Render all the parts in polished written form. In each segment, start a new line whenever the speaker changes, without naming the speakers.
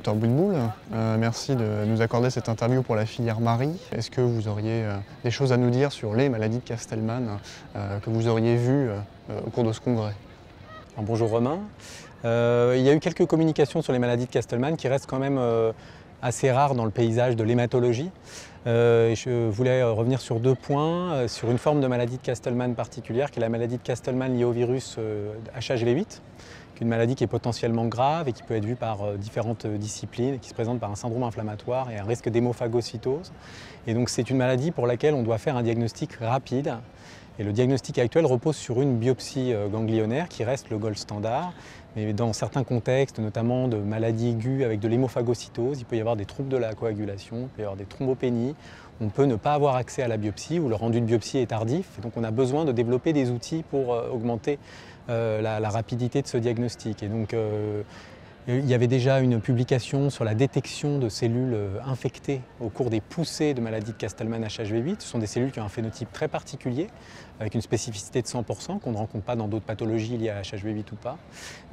Dr Boutboul, merci de nous accorder cette interview pour la filière Marie. Est-ce que vous auriez des choses à nous dire sur les maladies de Castleman que vous auriez vues au cours de ce congrès?
Alors, bonjour Romain. Il y a eu quelques communications sur les maladies de Castleman qui restent quand même assez rares dans le paysage de l'hématologie. Je voulais revenir sur deux points, sur une forme de maladie de Castleman particulière qui est la maladie de Castleman liée au virus HHV8. Une maladie qui est potentiellement grave et qui peut être vue par différentes disciplines et qui se présente par un syndrome inflammatoire et un risque d'hémophagocytose. Et donc c'est une maladie pour laquelle on doit faire un diagnostic rapide. Et le diagnostic actuel repose sur une biopsie ganglionnaire qui reste le gold standard. Mais dans certains contextes, notamment de maladies aiguës avec de l'hémophagocytose, il peut y avoir des troubles de la coagulation, il peut y avoir des thrombopénies. On peut ne pas avoir accès à la biopsie ou le rendu de biopsie est tardif. Et donc on a besoin de développer des outils pour augmenter la rapidité de ce diagnostic. Et donc, il y avait déjà une publication sur la détection de cellules infectées au cours des poussées de maladie de Castleman HHV8. Ce sont des cellules qui ont un phénotype très particulier, avec une spécificité de 100% qu'on ne rencontre pas dans d'autres pathologies liées à HHV8 ou pas,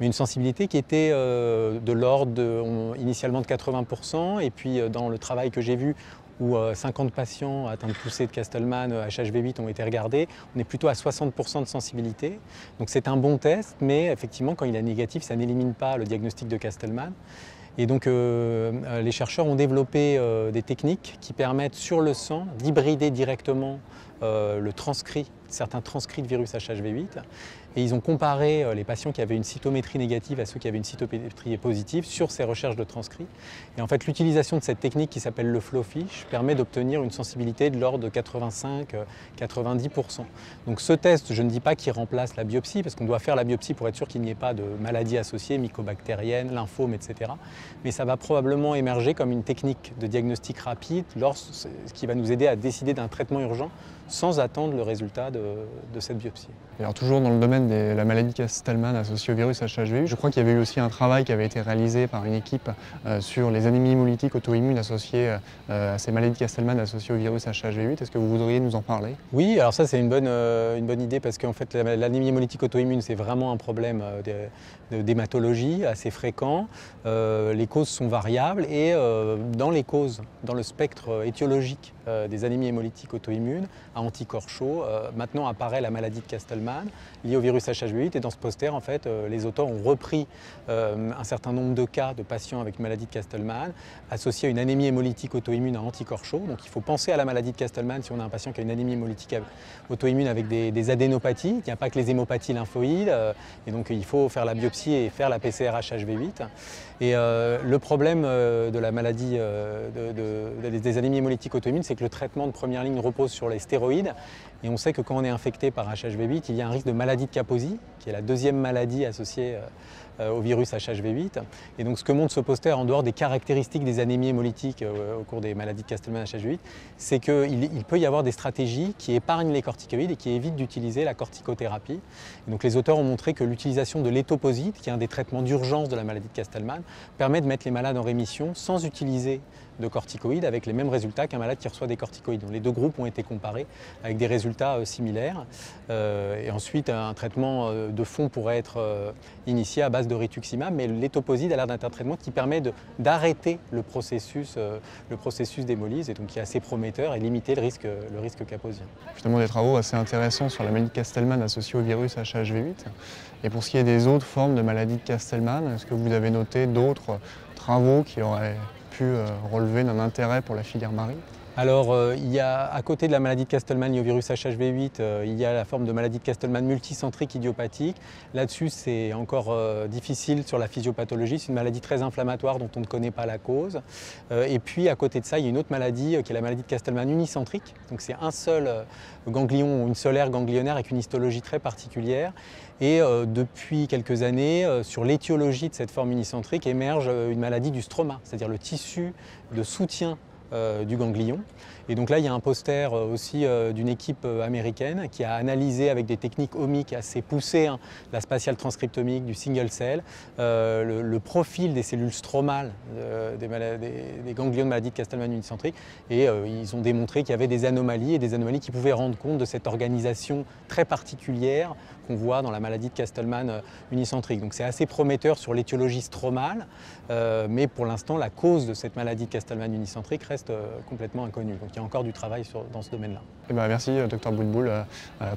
mais une sensibilité qui était de l'ordre initialement de 80%, et puis dans le travail que j'ai vu, où 50 patients atteints de poussée de Castleman HHV8 ont été regardés, on est plutôt à 60% de sensibilité. Donc c'est un bon test, mais effectivement quand il est négatif, ça n'élimine pas le diagnostic de Castleman. Et donc les chercheurs ont développé des techniques qui permettent sur le sang d'hybrider directement certains transcrits de virus HHV8. Et ils ont comparé les patients qui avaient une cytométrie négative à ceux qui avaient une cytométrie positive sur ces recherches de transcrits. Et en fait, l'utilisation de cette technique qui s'appelle le FlowFish permet d'obtenir une sensibilité de l'ordre de 85-90%. Donc ce test, je ne dis pas qu'il remplace la biopsie, parce qu'on doit faire la biopsie pour être sûr qu'il n'y ait pas de maladies associées, mycobactériennes, lymphomes, etc. Mais ça va probablement émerger comme une technique de diagnostic rapide, ce qui va nous aider à décider d'un traitement urgent sans attendre le résultat de cette biopsie.
Et alors toujours dans le domaine de la maladie Castleman associée au virus HHV8, je crois qu'il y avait eu aussi un travail qui avait été réalisé par une équipe sur les anémies hémolytiques auto-immunes associées à ces maladies Castleman associées au virus HHV8. Est-ce que vous voudriez nous en parler?
Oui, alors ça c'est une bonne idée, parce qu'en fait l'anémie hémolytique auto-immune c'est vraiment un problème d'hématologie assez fréquent. Les causes sont variables et dans les causes, dans le spectre étiologique des anémies hémolytiques auto-immunes à anticorps chauds, maintenant apparaît la maladie de Castleman liée au virus HHV8, et dans ce poster en fait les auteurs ont repris un certain nombre de cas de patients avec une maladie de Castleman associés à une anémie hémolytique auto-immune à anticorps chauds. Donc il faut penser à la maladie de Castleman si on a un patient qui a une anémie hémolytique auto-immune avec des adénopathies. Il n'y a pas que les hémopathies lymphoïdes, et donc il faut faire la biopsie et faire la PCR HHV8. Et le problème de la maladie des anémies hémolytiques auto-immunes, c'est que le traitement de première ligne repose sur les stéroïdes. Et on sait que quand on est infecté par HHV8, il y a un risque de maladie de Kaposi, qui est la deuxième maladie associée au virus HHV8. Et donc ce que montre ce poster, en dehors des caractéristiques des anémies hémolytiques au cours des maladies de Castleman HHV8, c'est qu'il peut y avoir des stratégies qui épargnent les corticoïdes et qui évitent d'utiliser la corticothérapie. Et donc les auteurs ont montré que l'utilisation de l'étoposide, qui est un des traitements d'urgence de la maladie de Castleman, permet de mettre les malades en rémission sans utiliser de corticoïdes, avec les mêmes résultats qu'un malade qui reçoit des corticoïdes. Donc les deux groupes ont été comparés avec des résultats similaires. Et ensuite, un traitement de fond pourrait être initié à base de rituximab, mais l'étoposide a l'air d'être un traitement qui permet d'arrêter le processus d'hémolyse, et donc qui est assez prometteur, et limiter le risque kaposien.
Justement des travaux assez intéressants sur la maladie de Castleman associée au virus HHV8. Et pour ce qui est des autres formes de maladie de Castleman, est-ce que vous avez noté d'autres travaux qui auraient pu relever d'un intérêt pour la filière Marie?
Alors, il y a, à côté de la maladie de Castleman liée au virus HHV8, il y a la forme de maladie de Castleman multicentrique idiopathique. Là-dessus, c'est encore difficile sur la physiopathologie. C'est une maladie très inflammatoire dont on ne connaît pas la cause. Et puis, à côté de ça, il y a une autre maladie qui est la maladie de Castleman unicentrique. Donc, c'est un seul ganglion ou une seule aire ganglionnaire avec une histologie très particulière. Et depuis quelques années, sur l'étiologie de cette forme unicentrique émerge une maladie du stroma, c'est-à-dire le tissu de soutien du ganglion. Et donc là, il y a un poster aussi d'une équipe américaine qui a analysé avec des techniques omiques assez poussées, hein, la spatiale transcriptomique, du single cell, le profil des cellules stromales des ganglions de maladie de Castleman unicentrique. Et ils ont démontré qu'il y avait des anomalies et des anomalies qui pouvaient rendre compte de cette organisation très particulière qu'on voit dans la maladie de Castleman unicentrique. Donc c'est assez prometteur sur l'étiologie stromale, mais pour l'instant, la cause de cette maladie de Castleman unicentrique reste complètement inconnue. Donc il y a encore du travail dans ce domaine-là.
Merci Dr Boutboul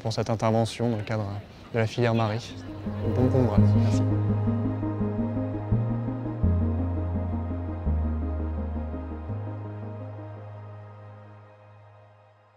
pour cette intervention dans le cadre de la filière Marie. Bon congrès.
Merci.